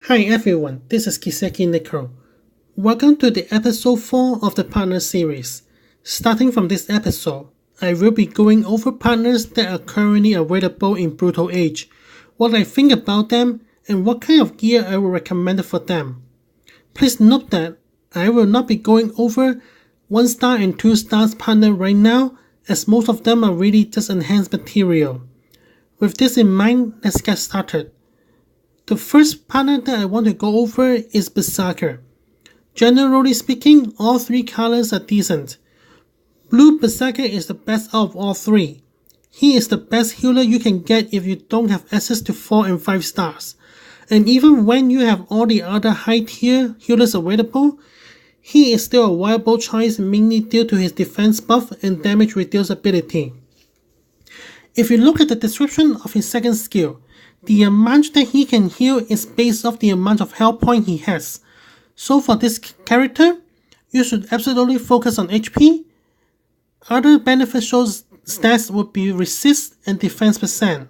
Hi everyone, this is Kiseki Nico. Welcome to the episode 4 of the partner series. Starting from this episode, I will be going over partners that are currently available in Brutal Age, what I think about them, and what kind of gear I would recommend for them. Please note that I will not be going over 1 star and 2 stars partner right now, as most of them are really just enhanced material. With this in mind, let's get started. The first partner that I want to go over is Berserker. Generally speaking, all 3 colors are decent. Blue Berserker is the best out of all 3. He is the best healer you can get if you don't have access to 4 and 5 stars. And even when you have all the other high tier healers available, he is still a viable choice mainly due to his defense buff and damage reduce ability. If you look at the description of his second skill, the amount that he can heal is based off the amount of health point he has. So for this character, you should absolutely focus on HP. Other beneficial stats would be resist and defense percent.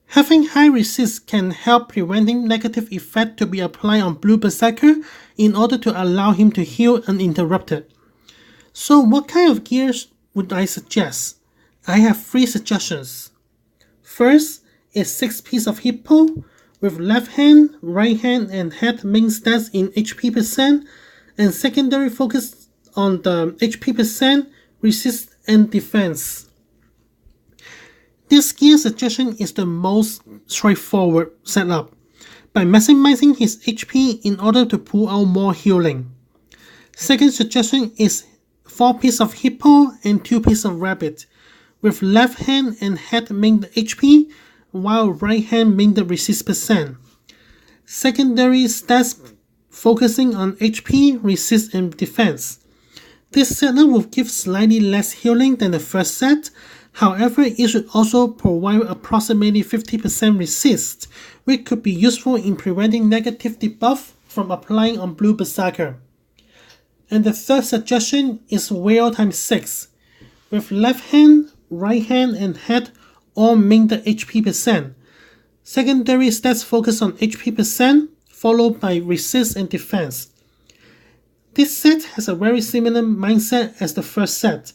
Having high resist can help preventing negative effect to be applied on Blue Berserker in order to allow him to heal uninterrupted. So what kind of gears would I suggest? I have 3 suggestions. First is 6 piece of hippo with left hand, right hand and head main stats in HP percent and secondary focus on the HP percent, resist and defense. This gear suggestion is the most straightforward setup by maximizing his HP in order to pull out more healing. Second suggestion is 4 piece of hippo and 2 piece of rabbit with left hand and head main the HP while right hand main the resist percent. Secondary stats focusing on HP, resist and defense. This setup will give slightly less healing than the first set, however it should also provide approximately 50% resist, which could be useful in preventing negative debuff from applying on Blue Berserker. And the third suggestion is Whale times 6, with left hand, right hand and head all main the HP percent. Secondary stats focus on HP percent, followed by resist and defense. This set has a very similar mindset as the first set,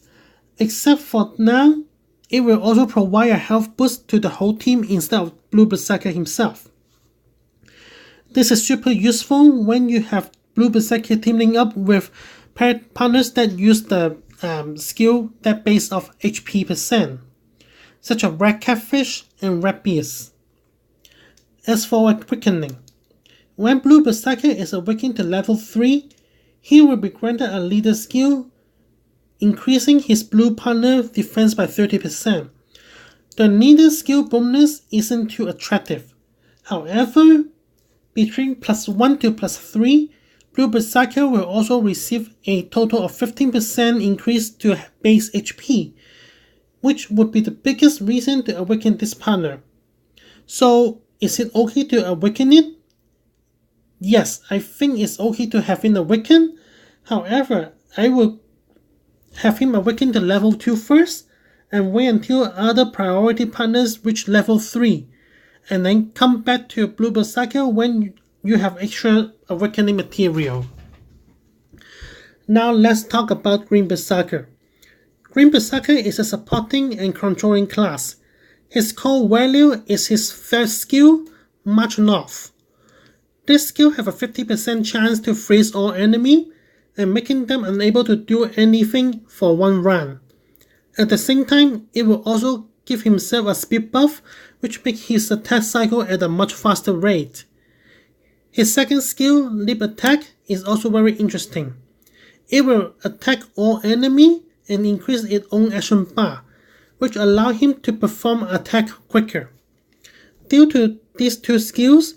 except for now, it will also provide a health boost to the whole team instead of Blue Berserker himself. This is super useful when you have Blue Berserker teaming up with partners that use the skill that based off HP percent, such as Red Catfish and Red Beast. As for awakening, when Blue Berserker is awakened to level 3, he will be granted a leader skill, increasing his blue partner defense by 30%. The leader skill bonus isn't too attractive. However, between +1 to +3, Blue Berserker will also receive a total of 15% increase to base HP, which would be the biggest reason to awaken this partner. So, is it okay to awaken it? Yes, I think it's okay to have him awaken. However, I will have him awaken to level 2 first, and wait until other priority partners reach level 3, and then come back to Blue Berserker when you have extra awakening material. Now let's talk about Green Berserker. Green Berserker is a supporting and controlling class. His core value is his first skill, March North. This skill has a 50% chance to freeze all enemy and making them unable to do anything for 1 round. At the same time, it will also give himself a speed buff which makes his attack cycle at a much faster rate. His second skill, Leap Attack, is also very interesting. It will attack all enemy and increase its own action bar, which allow him to perform attack quicker. Due to these 2 skills,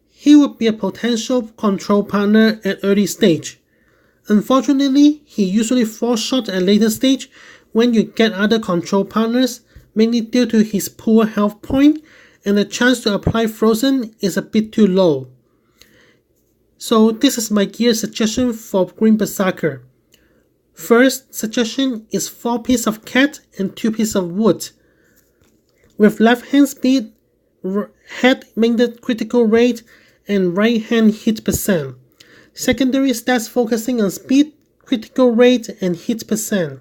he would be a potential control partner at early stage. Unfortunately, he usually falls short at later stage when you get other control partners, mainly due to his poor health point and the chance to apply frozen is a bit too low. So this is my gear suggestion for Green Berserker. First suggestion is 4 pieces of cat and 2 pieces of wood. With left hand speed, head main the critical rate, and right hand hit percent. Secondary stats focusing on speed, critical rate, and hit percent.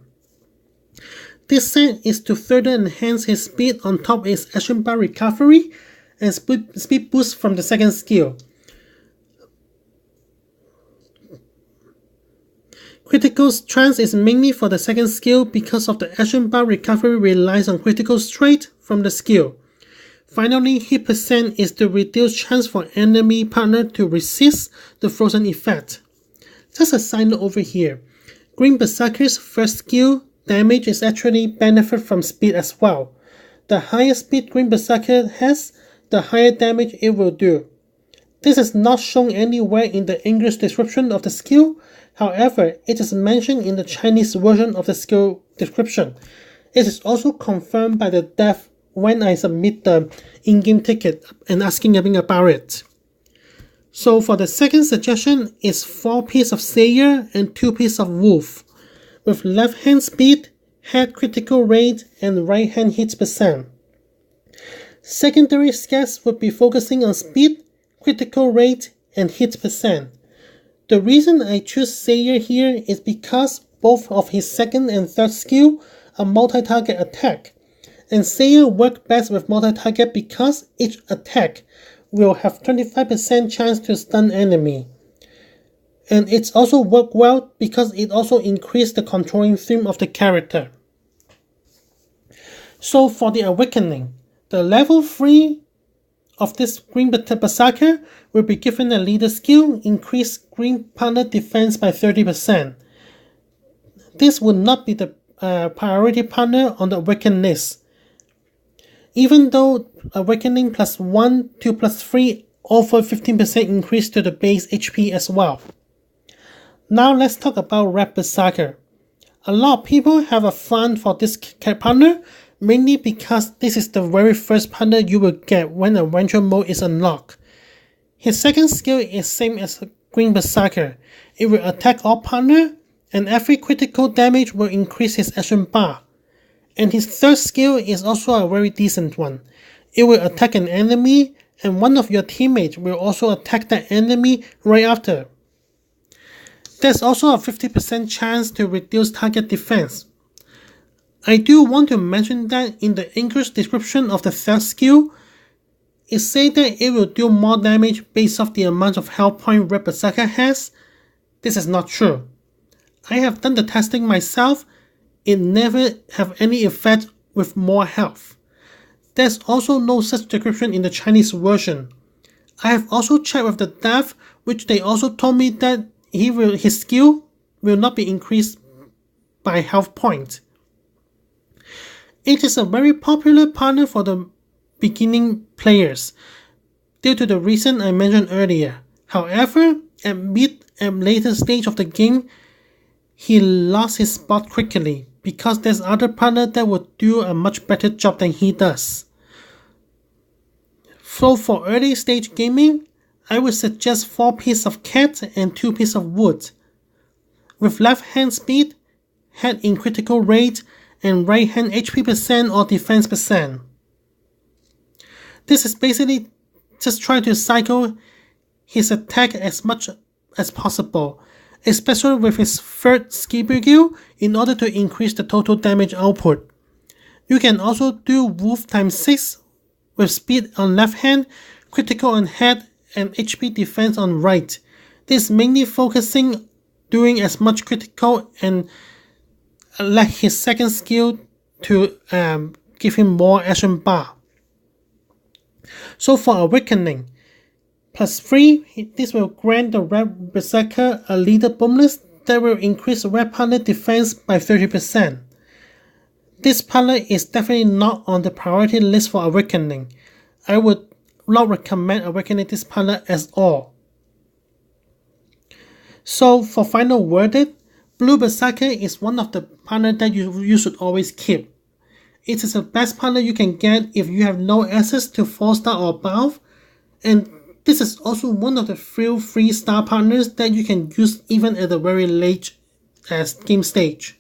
This set is to further enhance his speed on top of his action bar recovery and speed boost from the second skill. Critical strength is mainly for the second skill because of the action bar recovery relies on critical straight from the skill. Finally, hit percent is to reduce chance for enemy partner to resist the frozen effect. Just a side note over here, Green Berserker's first skill damage is actually benefit from speed as well. The higher speed Green Berserker has, the higher damage it will do. This is not shown anywhere in the English description of the skill, however, it is mentioned in the Chinese version of the skill description. It is also confirmed by the dev when I submit the in-game ticket and asking about it. So for the second suggestion is 4 pieces of Sayer and 2 pieces of Wolf, with left hand speed, head critical rate, and right hand hit percent. Secondary stats would be focusing on speed, critical rate, and hit percent. The reason I choose Sayer here is because both of his second and third skill are multi-target attack, and Sayer works best with multi-target because each attack will have 25% chance to stun enemy. And it's also worked well because it also increased the controlling theme of the character. So for the Awakening, the level 3 of this Green Berserker will be given a leader skill, increase green partner defense by 30%. This would not be the priority partner on the Awaken list, even though Awakening plus 1, 2 plus 3 offer 15% increase to the base HP as well. Now let's talk about Red Berserker. A lot of people have a fun for this partner, mainly because this is the very first partner you will get when Adventure Mode is unlocked. His second skill is same as Green Berserker. It will attack all partner, and every critical damage will increase his action bar. And his third skill is also a very decent one. It will attack an enemy, and one of your teammates will also attack that enemy right after. There's also a 50% chance to reduce target defense. I do want to mention that in the English description of the third skill, it says that it will do more damage based off the amount of health point Red Berserker has. This is not true. I have done the testing myself. It never have any effect with more health. There's also no such description in the Chinese version. I have also checked with the dev, which they also told me that his skill will not be increased by health point. It is a very popular partner for the beginning players, due to the reason I mentioned earlier. However, at mid and later stage of the game, he lost his spot quickly because there's other partner that would do a much better job than he does. So for early stage gaming, I would suggest 4 pieces of cat and 2 pieces of wood, with left hand speed, head in critical rate, and right hand HP percent or defense percent. This is basically just trying to cycle his attack as much as possible, especially with his third skill in order to increase the total damage output. You can also do Wolf times 6 with speed on left hand, critical on head, and HP defense on right. This is mainly focusing doing as much critical and like his second skill to give him more action bar. So for Awakening, plus 3, this will grant the Red Berserker a leader bonus that will increase Red partner defense by 30%. This partner is definitely not on the priority list for Awakening. I would not recommend Awakening this partner at all. So for final verdict, Blue Berserker is one of the partners that you should always keep. It is the best partner you can get if you have no access to 4-star or above, and this is also one of the few 3-star partners that you can use even at the very late game stage.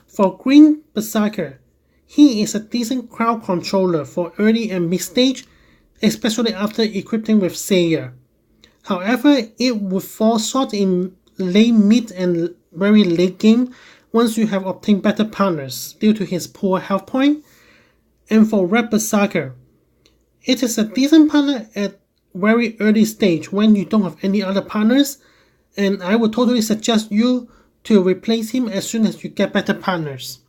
For Green Berserker, he is a decent crowd controller for early and mid stage, especially after equipping with Sayer. However, it would fall short in late mid and very late game once you have obtained better partners due to his poor health point. And for Red Berserker, it is a decent partner at very early stage when you don't have any other partners, and I would totally suggest you to replace him as soon as you get better partners.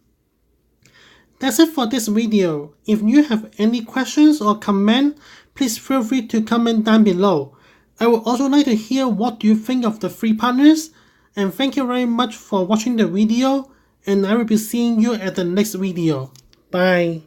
That's it for this video. If you have any questions or comment, please feel free to comment down below. I would also like to hear what you think of the 3 partners, and thank you very much for watching the video, and I will be seeing you at the next video. Bye.